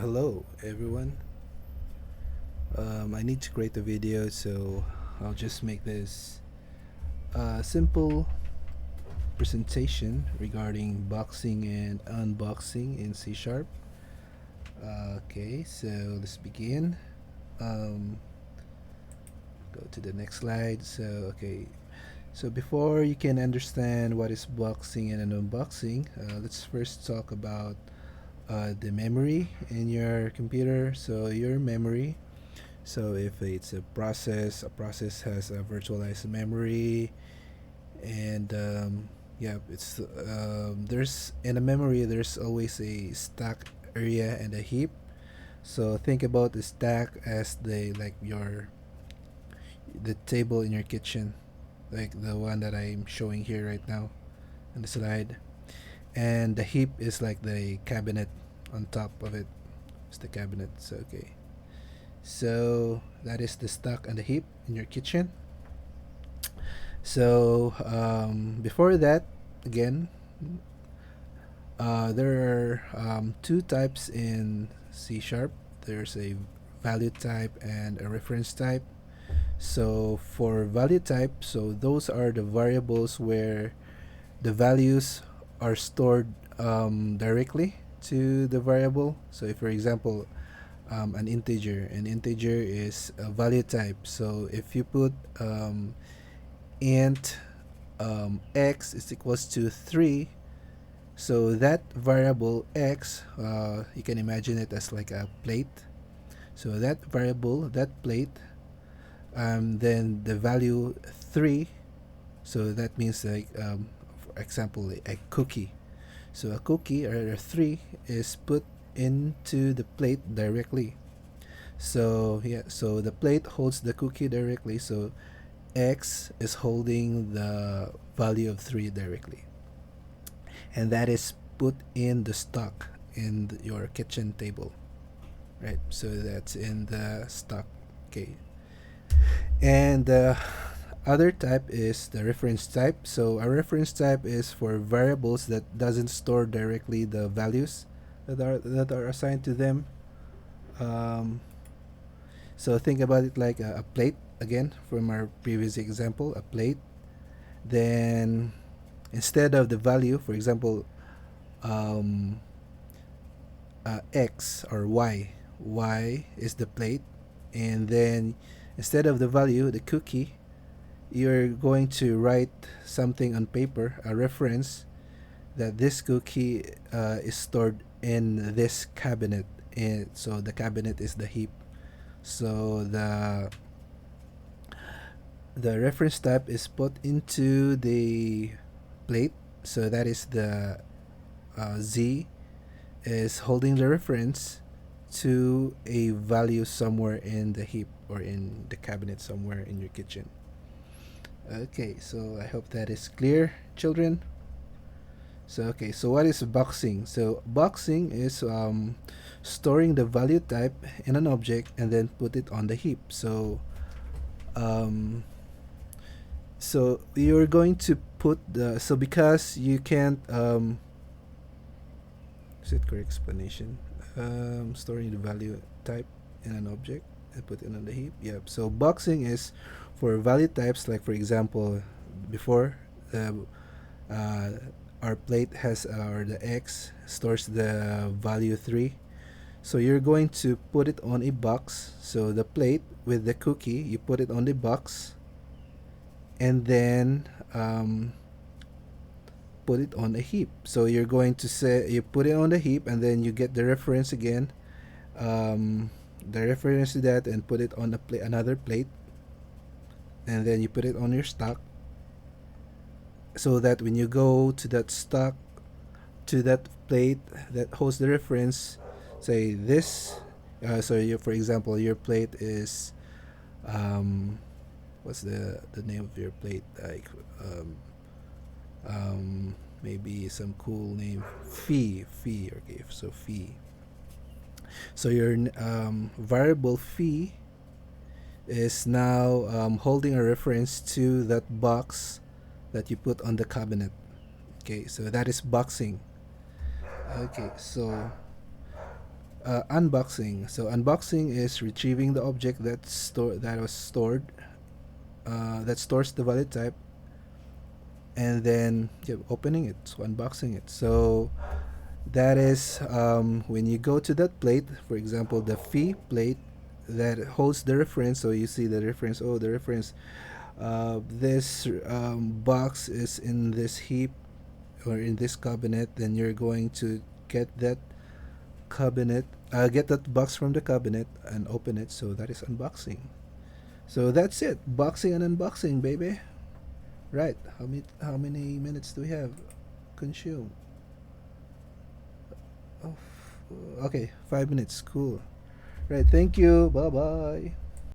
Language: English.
Hello everyone. I need to create a video, so I'll just make this simple presentation regarding boxing and unboxing in C Sharp. Okay, so let's begin. Um, Go to the next slide. So before you can understand what is boxing and an unboxing, let's first talk about the memory in your computer. So your memory. So if it's a process has a virtualized memory, and yeah, it's there's in a memory there's always a stack area and a heap. So think about the stack as the table in your kitchen, like the one that I'm showing here right now on the slide, and the heap is like the cabinet on top of it. It's the cabinet. So okay. So that is the stack and the heap in your kitchen. So before that, again, there are two types in C Sharp. There's a value type and a reference type. So for value type, so those are the variables where the values are stored directly to the variable. So if, for example, an integer is a value type. So if you put int x is equals to 3, so that variable x, you can imagine it as like a plate. So that variable, that plate, then the value 3, so that means like, for example, a cookie. So a cookie or a 3 is put into the plate directly. So yeah, so the plate holds the cookie directly. So x is holding the value of 3 directly, and that is put in the stock in your kitchen table, right? So that's in the stock. Okay. And the other type is the reference type. So a reference type is for variables that doesn't store directly the values that are assigned to them. um, so think about it like a plate, again from our previous example, a plate. Then instead of the value, for example, um, x or y is the plate, and then instead of the value, the cookie, you're going to write something on paper, a reference that this cookie is stored in this cabinet, and so the cabinet is the heap. So the reference type is put into the plate, so that is the z is holding the reference to a value somewhere in the heap or in the cabinet somewhere in your kitchen. Okay, so I hope that is clear, children. So okay, so what is boxing? So boxing is storing the value type in an object and then put it on the heap. Um, so you're going to put the, so because you can't is it correct explanation? Storing the value type in an object and put it on the heap. Yep. So boxing is for value types, like for example, before uh, our plate has, or the x stores the value 3. So you're going to put it on a box. So the plate with the cookie, you put it on the box, and then put it on a heap. So you're going to say you put it on the heap, and then you get the reference again, the reference to that, and put it on another plate, and then you put it on your stock, so that when you go to that stock, to that plate that holds the reference, say this. So you, for example, your plate is um, what's the name of your plate? Like maybe some cool name. Fee. Okay, so fee. So your variable fee is now holding a reference to that box that you put on the cabinet. Okay, so that is boxing. Okay, so Unboxing. So unboxing is retrieving the object that was stored, that stores the valid type, and then, yeah, opening it. So unboxing it. So that is, when you go to that plate, for example, the fee plate that holds the reference. So you see the reference. Oh, the reference. This box is in this heap or in this cabinet. Then you're going to get that get that box from the cabinet and open it. So that is unboxing. So that's it. Boxing and unboxing, baby. Right. How many minutes do we have? Consume. Oh, okay, 5 minutes. Cool. Right. Thank you. Bye bye.